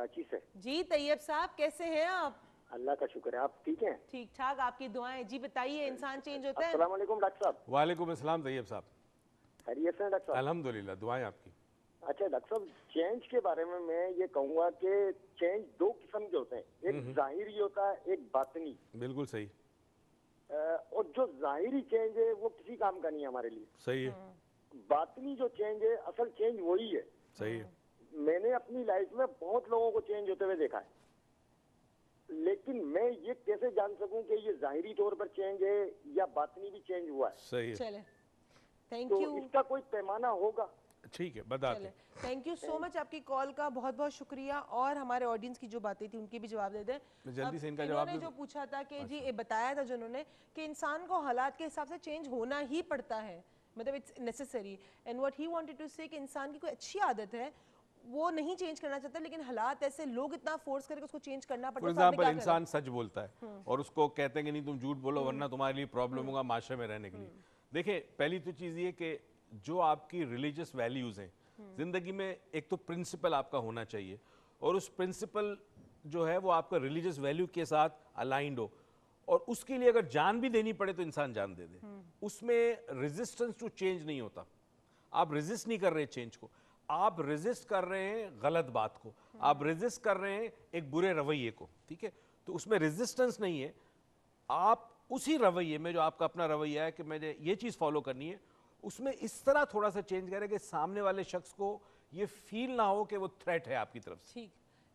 कराची से। जी तैयब साहब, कैसे हैं आप? अल्लाह का शुक्र है, आप ठीक हैं? ठीक ठाक, आपकी दुआएं। जी बताइए, इंसान चेंज होता है? अस्सलाम वालेकुम डॉक्टर साहब। वालेकुम अस्सलाम तैयब साहब। खैरियत से हैं डॉक्टर साहब? अल्हम्दुलिल्लाह, दुआएं आपकी। अच्छा डॉक्टर साहब, चेंज के बारे में मैं ये कहूँगा कि चेंज दो किस्म के होते हैं, एक जाहिरी होता है, एक बातिनी। बिल्कुल सही। और जो जाहिरी चेंज है वो किसी काम का नहीं है हमारे लिए। सही है। बातिनी जो चेंज है, असल चेंज वही है। सही है। मैंने अपनी लाइफ में बहुत लोगों को चेंज होते हुए देखा है, लेकिन मैं ये कैसे जान सकूं कि ये जाहिरी तौर पर चेंज है या बातिनी भी चेंज हुआ है? सही है। चले, थैंक तो यू। इसका कोई पैमाना होगा? ठीक है, बताते हैं। थैंक यू सो मच, आपकी कॉल का बहुत बहुत शुक्रिया। और हमारे ऑडियंस की जो बातें थी उनके भी जवाब दे दें। मैं जल्दी से इनका इन्होंने जवाब जो दूं। पूछा था कि जी ये बताया था जिन्होंने कि इंसान को हालात के हिसाब से चेंज होना ही पड़ता है, मतलब it's necessary. And what he wanted to say कि इंसान की कोई अच्छी आदत है वो नहीं चेंज करना चाहता, लेकिन हालात ऐसे, लोग इतना फोर्स करके उसको चेंज करना पड़ता फॉर है। तो आपने एग्जाम्पल, क्या करा? इंसान सच बोलता है और उसको कहते हैं कि नहीं तुम झूठ बोलो वरना तुम्हारे लिए प्रॉब्लम होगा माशरे में रहने के लिए। देखिए, पहली तो चीज़ ये कि जो आपकी रिलीजियस वैल्यूज़ हैं जिंदगी में, एक तो प्रिंसिपल आपका होना चाहिए और उस प्रिंसिपल जो है वो आपका रिलीजियस वैल्यू के साथ अलाइंड हो, और उसके लिए अगर जान भी देनी पड़े तो इंसान जान दे दे। उसमें रेजिस्टेंस टू चेंज नहीं होता। आप रेजिस्ट नहीं कर रहे चेंज को, आप रेजिस्ट कर रहे हैं गलत बात को, आप रेजिस्ट कर रहे हैं एक बुरे रवैये को। ठीक है, तो उसमें रेजिस्टेंस नहीं है। आप उसी रवैये में, जो आपका अपना रवैया है कि मुझे ये चीज़ फॉलो करनी है, उसमें इस तरह थोड़ा सा चेंज करें कि सामने वाले शख्स को ये फील ना हो कि वो थ्रेट है आपकी तरफ से। ठीक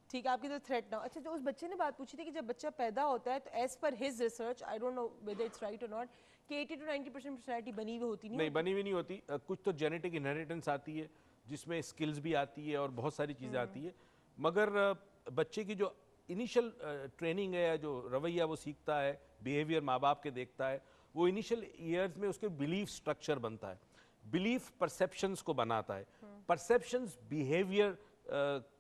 ठीक, आपकी तो थ्रेट ना हो। अच्छा, जो उस बच्चे ने बात पूछी थी कि जब बच्चा पैदा होता है तो as per his research, I don't know whether it's right और नॉट, कि 80 to 90% पर्सनैलिटी बनी हुई होती नहीं नहीं, होती? बनी हुई नहीं होती। कुछ तो जेनेटिक इनहेरिटेंस आती है जिसमें स्किल्स भी आती है और बहुत सारी चीज़ें आती है, मगर बच्चे की जो इनिशियल ट्रेनिंग है या जो रवैया वो सीखता है, बिहेवियर माँ बाप के देखता है, वो इनिशियल ईयर्स में उसके बिलीफ स्ट्रक्चर बनता है। बिलीफ परसेप्शंस को बनाता है, परसेप्शंस बिहेवियर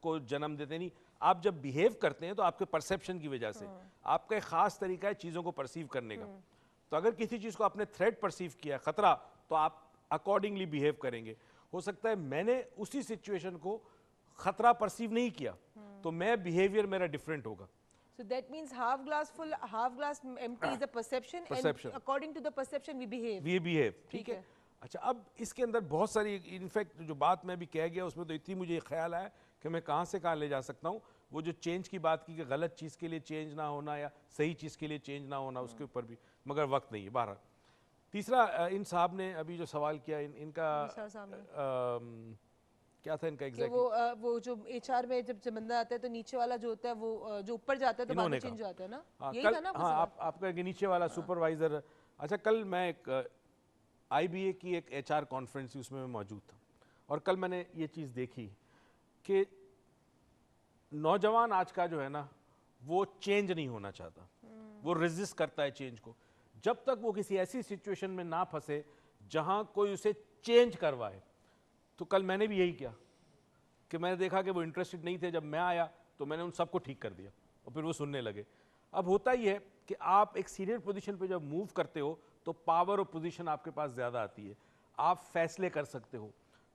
को जन्म देते नहीं। आप जब बिहेव करते हैं तो आपके परसेप्शन की वजह से आपका एक खास तरीका है चीज़ों को परसीव करने का। तो अगर किसी चीज़ को आपने थ्रेट परसीव किया, खतरा, तो आप अकॉर्डिंगली बिहेव करेंगे। हो सकता है मैंने उसी सिचुएशन को खतरा परसीव नहीं किया तो मैं बिहेवियर मेरा डिफरेंट होगा। So that means half glass full, half glass empty is a perception, Perception. and according to the perception we behave. We behave. ठीक ठीक है। है। अच्छा, अब इसके अंदर बहुत सारी, इनफैक्ट जो बात मैं भी कह गया उसमें तो इतनी मुझे ख्याल आया कि मैं कहाँ से कहाँ ले जा सकता हूँ। वो जो चेंज की बात की कि गलत चीज़ के लिए चेंज ना होना या सही चीज़ के लिए चेंज ना होना, उसके ऊपर भी, मगर वक्त नहीं है। 12 तीसरा, इन साहब ने अभी जो सवाल किया, इनका निसार साहब ने। क्या था इनका कि एग्जैक्टली? वो जो एचआर में जब बंदा आता है तो नीचे वाला जो होता है वो जो ऊपर जाता है तो बाद में इन्होंने चेंज कहा। जाता है ना, हाँ, यही कल, था ना आपका हाँ, सवाल? आपका कि नीचे वाला सुपरवाइजर। अच्छा, कल मैं एक आईबीए की एक एचआर कॉन्फ्रेंस थी, उसमें मैं मौजूद था, और कल मैंने ये चीज़ देखी कि नौजवान आज का जो है ना, वो चेंज नहीं होना चाहता, वो रेजिस्ट करता है चेंज को, जब तक वो किसी ऐसी सिचुएशन में ना फंसे जहां कोई उसे चेंज करवाए। तो कल मैंने भी यही किया कि मैंने देखा कि वो इंटरेस्टेड नहीं थे। जब मैं आया तो मैंने उन सबको ठीक कर दिया और फिर वो सुनने लगे। अब होता ही है कि आप एक सीनियर पोजीशन पे जब मूव करते हो तो पावर और पोजीशन आपके पास ज़्यादा आती है, आप फैसले कर सकते हो।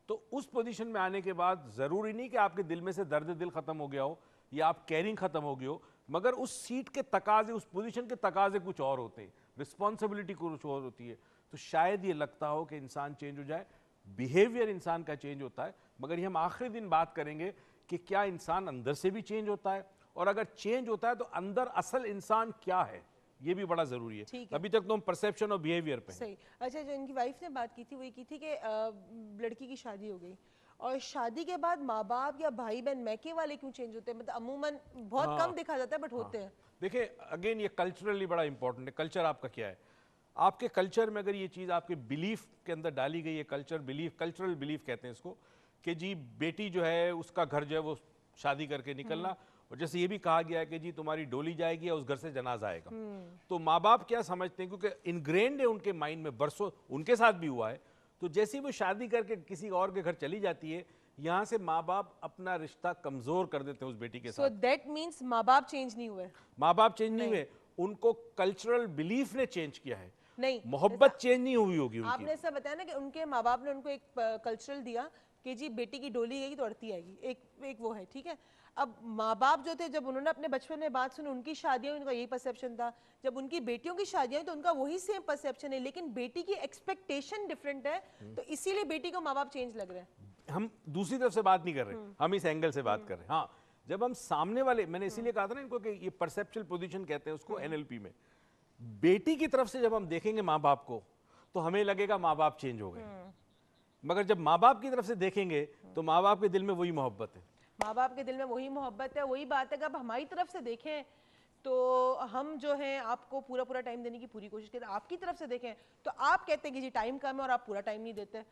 तो उस पोजीशन में आने के बाद ज़रूरी नहीं कि आपके दिल में से दर्द दिल ख़त्म हो गया हो या आप कैरिंग ख़त्म हो गई हो, मगर उस सीट के तकाजे, उस पोजीशन के तकाजे कुछ और होते हैं, रिस्पॉन्सिबिलिटी कुछ और होती है। तो शायद ये लगता हो कि इंसान चेंज हो जाए, बिहेवियर इंसान का चेंज होता है, मगर ये हम आखिरी दिन बात करेंगे कि क्या इंसान अंदर से भी चेंज होता है, और अगर चेंज होता है तो अंदर असल इंसान क्या है, ये भी बड़ा जरूरी है। ठीक है। अभी तक तो हम परसेप्शन और बिहेवियर पे हैं। सही। अच्छा, जो इनकी वाइफ ने बात की थी वो ये की थी कि लड़की की शादी हो गई और शादी के बाद माँ बाप या भाई बहन मैके वाले क्यों चेंज होते हैं? मतलब अमूमन बहुत कम देखा जाता है बट होते हैं। देखिए, अगेन ये कल्चरली बड़ा इंपॉर्टेंट है। कल्चर आपका क्या है? आपके कल्चर में अगर ये चीज़ आपके बिलीफ के अंदर डाली गई है, कल्चर बिलीफ, कल्चरल बिलीफ कहते हैं इसको, कि जी बेटी जो है उसका घर जो है वो शादी करके निकलना, और जैसे ये भी कहा गया है कि जी तुम्हारी डोली जाएगी या उस घर से जनाजा आएगा। तो माँ बाप क्या समझते हैं, क्योंकि इनग्रेन्ड है उनके माइंड में, बरसों उनके साथ भी हुआ है, तो जैसे ही वो शादी करके किसी और के घर चली जाती है, यहाँ से माँ बाप अपना रिश्ता कमजोर कर देते हैं उस बेटी के सो साथ। दैट मीन्स माँ बाप चेंज नहीं हुए? माँ बाप चेंज नहीं हुए, उनको कल्चरल बिलीफ ने चेंज किया है, नहीं, मोहब्बत चेंज नहीं हुई होगी उनकी। आपने ऐसा बताया ना कि उनके माँ बाप ने उनको एक कल्चरल दिया कि जी बेटी की डोली गई तो अड़ती आएगी, एक वो है, ठीक है। अब माँ बाप जो थे, जब उन्होंने अपने बचपन में बात सुनी, उनकी शादियां, उनका यही परसेप्शन था। जब उनकी बेटियों की शादियां हुई तो उनका वही सेम परसेप्शन है, लेकिन बेटी की एक्सपेक्टेशन डिफरेंट है, तो इसीलिए बेटी को माँ बाप चेंज लग रहे हैं। हम दूसरी तरफ से बात नहीं कर रहे, हम इस एंगल से बात कर रहे हैं। हाँ, जब हम सामने वाले, मैंने इसीलिए कहा था ना इनको कि ये परसेप्चुअल पोजीशन कहते हैं उसको एनएलपी में, बेटी की तरफ से जब हम देखेंगे माँ बाप को तो हमें लगेगा माँ बाप चेंज हो गए, मगर जब माँ बाप की तरफ से देखेंगे तो माँ बाप के दिल में वही मोहब्बत है। माँ बाप के दिल में वही मोहब्बत है, वही बात है कि अब हमारी तरफ से देखें तो हम जो है आपको पूरा पूरा टाइम देने की पूरी कोशिश करते हैं, आपकी तरफ से देखें तो आप कहते हैं कि जी टाइम कम है और आप पूरा टाइम नहीं देते,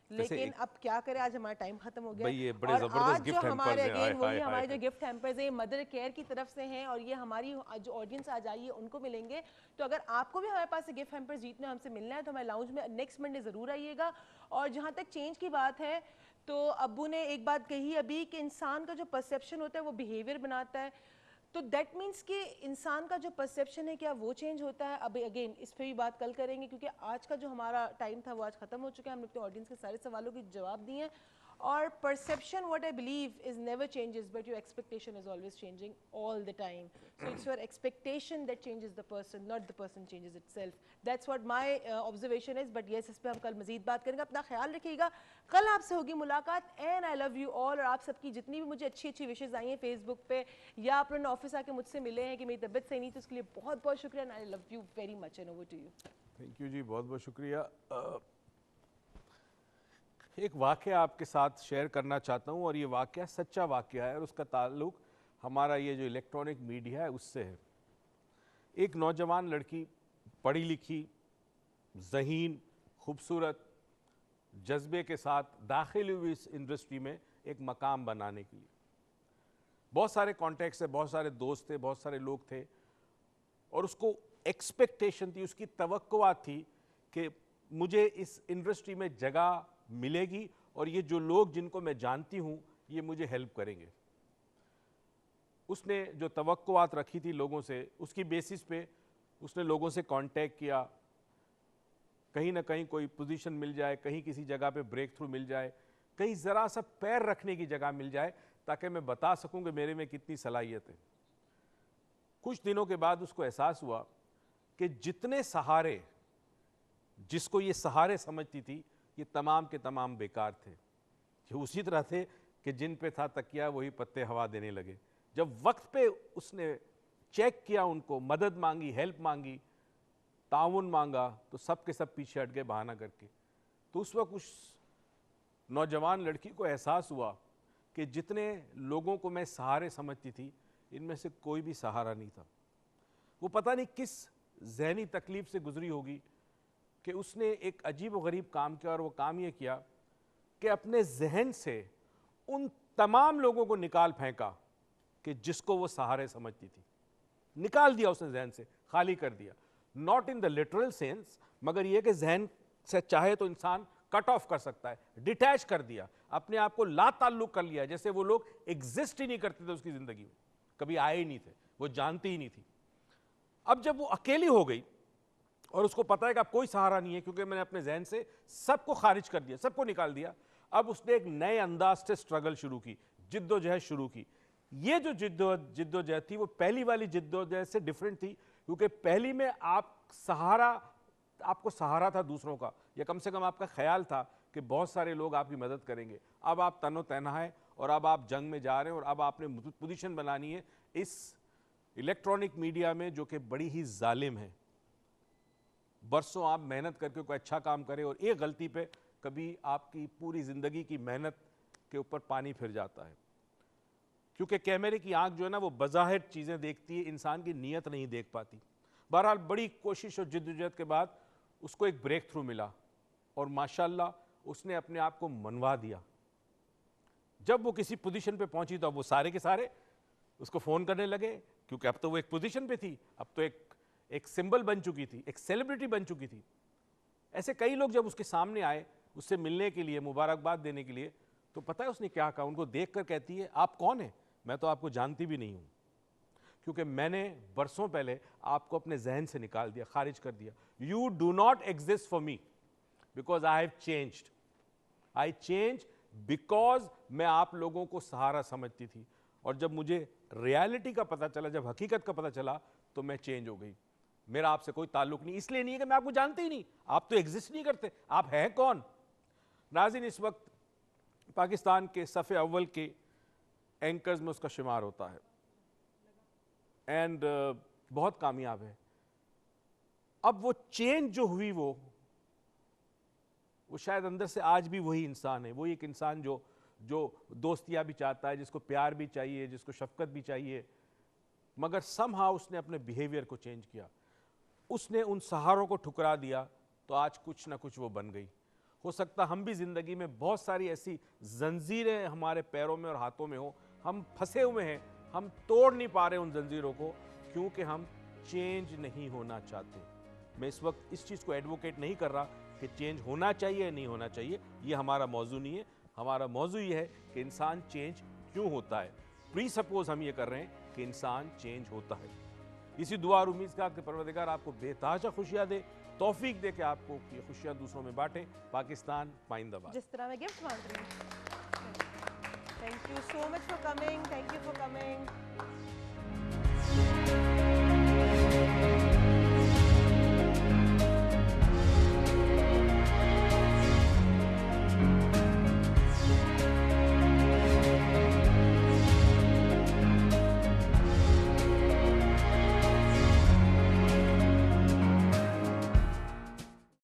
लेकिन अब क्या करें, आज हमारा टाइम खत्म हो गया। ये बड़े और जबरदस्त आज जो गिफ्ट हमारे हैम्पर्स हैं, अगेन वही हाय, हमारे हाय, जो गिफ्ट हैम्पर्स हैं मदर केयर की तरफ से हैं, और ये हमारी जो ऑडियंस आज आई है उनको मिलेंगे। तो अगर आपको भी हमारे पास से गिफ्ट हैम्पर्स जीतने हमसे मिलना है तो हमारे लाउंज में नेक्स्ट मंडे जरूर आइएगा। और जहाँ तक चेंज की बात है, तो अब्बू ने एक बात कही अभी कि इंसान का जो परसेप्शन होता है वो बिहेवियर बनाता है, तो दैट मीन्स कि इंसान का जो परसेप्शन है क्या वो चेंज होता है। अभी अगेन इस पर भी बात कल करेंगे, क्योंकि आज का जो हमारा टाइम था वो आज खत्म हो चुका है। हमने अपने ऑडियंस के सारे सवालों के जवाब दिए हैं। और perception, what I believe is never changes, but your expectation is always changing all the time. So it's your expectation that changes the person, not the person changes itself. That's what my observation is. But yes, इस पर हम कल मजीद बात करेंगे। अपना ख्याल रखिएगा, कल आपसे होगी मुलाकात। And I love you all. और आप सबकी जितनी भी मुझे अच्छी अच्छी विशेष आई हैं फेसबुक पे या आप लोगों ने ऑफिस आके मुझसे मिले हैं कि मेरी तबीयत सही नहीं थी, उसके लिए बहुत बहुत शुक्रिया। And I love you very much and over to you. Thank you जी, बहुत बहुत शुक्रिया। एक वाकया आपके साथ शेयर करना चाहता हूँ, और ये वाकया सच्चा वाकया है और उसका ताल्लुक हमारा ये जो इलेक्ट्रॉनिक मीडिया है उससे है। एक नौजवान लड़की, पढ़ी लिखी, ज़हीन, खूबसूरत, जज्बे के साथ दाखिल हुई इस इंडस्ट्री में एक मकाम बनाने के लिए। बहुत सारे कॉन्टैक्ट्स है, बहुत सारे दोस्त थे, बहुत सारे लोग थे, और उसको एक्सपेक्टेशन थी, उसकी तवक्कुआत थी कि मुझे इस इंडस्ट्री में जगह मिलेगी और ये जो लोग जिनको मैं जानती हूँ ये मुझे हेल्प करेंगे। उसने जो तवक्कुआत रखी थी लोगों से, उसकी बेसिस पे उसने लोगों से कांटेक्ट किया, कहीं ना कहीं कोई पोजीशन मिल जाए, कहीं किसी जगह पे ब्रेक थ्रू मिल जाए, कहीं ज़रा सा पैर रखने की जगह मिल जाए ताकि मैं बता सकूं कि मेरे में कितनी सलाहियत है। कुछ दिनों के बाद उसको एहसास हुआ कि जितने सहारे जिसको ये सहारे समझती थी ये तमाम के तमाम बेकार थे। ये उसी तरह थे कि जिन पे था तकिया वही पत्ते हवा देने लगे। जब वक्त पे उसने चेक किया, उनको मदद मांगी, हेल्प मांगी, ताउन मांगा, तो सब के सब पीछे हट गए बहाना करके। तो उस वक्त उस नौजवान लड़की को एहसास हुआ कि जितने लोगों को मैं सहारे समझती थी इनमें से कोई भी सहारा नहीं था। वो पता नहीं किस जहनी तकलीफ से गुजरी होगी कि उसने एक अजीब व गरीब काम किया, और वो काम ये किया कि अपने जहन से उन तमाम लोगों को निकाल फेंका कि जिसको वो सहारे समझती थी। निकाल दिया उसने जहन से, खाली कर दिया। Not in the literal sense, मगर यह कि जहन से चाहे तो इंसान कट ऑफ कर सकता है, डिटैच कर दिया, अपने आप को ला ताल्लुक कर लिया, जैसे वो लोग एग्जिस्ट ही नहीं करते थे उसकी जिंदगी में, कभी आए ही नहीं थे, वो जानती ही नहीं थी। अब जब वो अकेली हो गई और उसको पता है कि अब कोई सहारा नहीं है क्योंकि मैंने अपने जहन से सबको खारिज कर दिया, सबको निकाल दिया, अब उसने एक नए अंदाज से स्ट्रगल शुरू की, जिद्दोजहद शुरू की। ये जो जिद्दोजहद थी वो पहली वाली जिद्दोजहद से डिफरेंट थी, क्योंकि पहली में आपको सहारा था दूसरों का, या कम से कम आपका ख्याल था कि बहुत सारे लोग आपकी मदद करेंगे। अब आप तनो तनहा है और अब आप जंग में जा रहे हैं, और अब आपने पोजीशन बनानी है इस इलेक्ट्रॉनिक मीडिया में जो कि बड़ी ही जालिम है। बरसों आप मेहनत करके कोई अच्छा काम करें और एक गलती पे कभी आपकी पूरी जिंदगी की मेहनत के ऊपर पानी फिर जाता है, क्योंकि कैमरे की आंख जो है ना वो बज़ाहिर चीज़ें देखती है, इंसान की नीयत नहीं देख पाती। बहरहाल बड़ी कोशिश और जिद्दोजहद के बाद उसको एक ब्रेक थ्रू मिला और माशाल्लाह उसने अपने आप को मनवा दिया। जब वो किसी पोजीशन पे पहुंची तो अब वो सारे के सारे उसको फ़ोन करने लगे, क्योंकि अब तो वो एक पोजीशन पे थी, अब तो एक सिंबल बन चुकी थी, एक सेलिब्रिटी बन चुकी थी। ऐसे कई लोग जब उसके सामने आए उससे मिलने के लिए, मुबारकबाद देने के लिए, तो पता है उसने क्या कहा? उनको देख कर कहती है, आप कौन है? मैं तो आपको जानती भी नहीं हूँ, क्योंकि मैंने बरसों पहले आपको अपने जहन से निकाल दिया, खारिज कर दिया। You do not exist for me because I have changed. I change because मैं आप लोगों को सहारा समझती थी, और जब मुझे रियलिटी का पता चला, जब हकीकत का पता चला, तो मैं चेंज हो गई। मेरा आपसे कोई ताल्लुक नहीं, इसलिए नहीं है कि मैं आपको जानते ही नहीं, आप तो एग्जिस्ट नहीं करते, आप हैं कौन। नाज़रीन, इस वक्त पाकिस्तान के सफ़े अव्वल के एंकर्स में उसका शुमार होता है एंड बहुत कामयाब है। अब वो चेंज जो हुई, वो शायद अंदर से आज भी वही इंसान है, वही एक इंसान जो दोस्तियाँ भी चाहता है, जिसको प्यार भी चाहिए, जिसको शफकत भी चाहिए, मगर समहाउ उसने अपने बिहेवियर को चेंज किया, उसने उन सहारों को ठुकरा दिया, तो आज कुछ ना कुछ वो बन गई। हो सकता हम भी ज़िंदगी में बहुत सारी ऐसी जंजीरें हमारे पैरों में और हाथों में हो, हम फंसे हुए हैं, हम तोड़ नहीं पा रहे उन जंजीरों को, क्योंकि हम चेंज नहीं होना चाहते। मैं इस वक्त इस चीज़ को एडवोकेट नहीं कर रहा कि चेंज होना चाहिए या नहीं होना चाहिए, ये हमारा मौजू नहीं है। हमारा मौजू ये है कि इंसान चेंज क्यों होता है। प्री सपोज हम ये कर रहे हैं कि इंसान चेंज होता है। इसी दुआ और उम्मीद का कि परवरदिगार आपको बेतहाशा खुशियाँ दे, तौफीक दे कि आपको ये खुशियाँ दूसरों में बांटे। पाकिस्तान पाइंदाबाद। जिस तरह मैं गिफ्ट मांग रही हूँ। Thank you so much for coming, thank you for coming.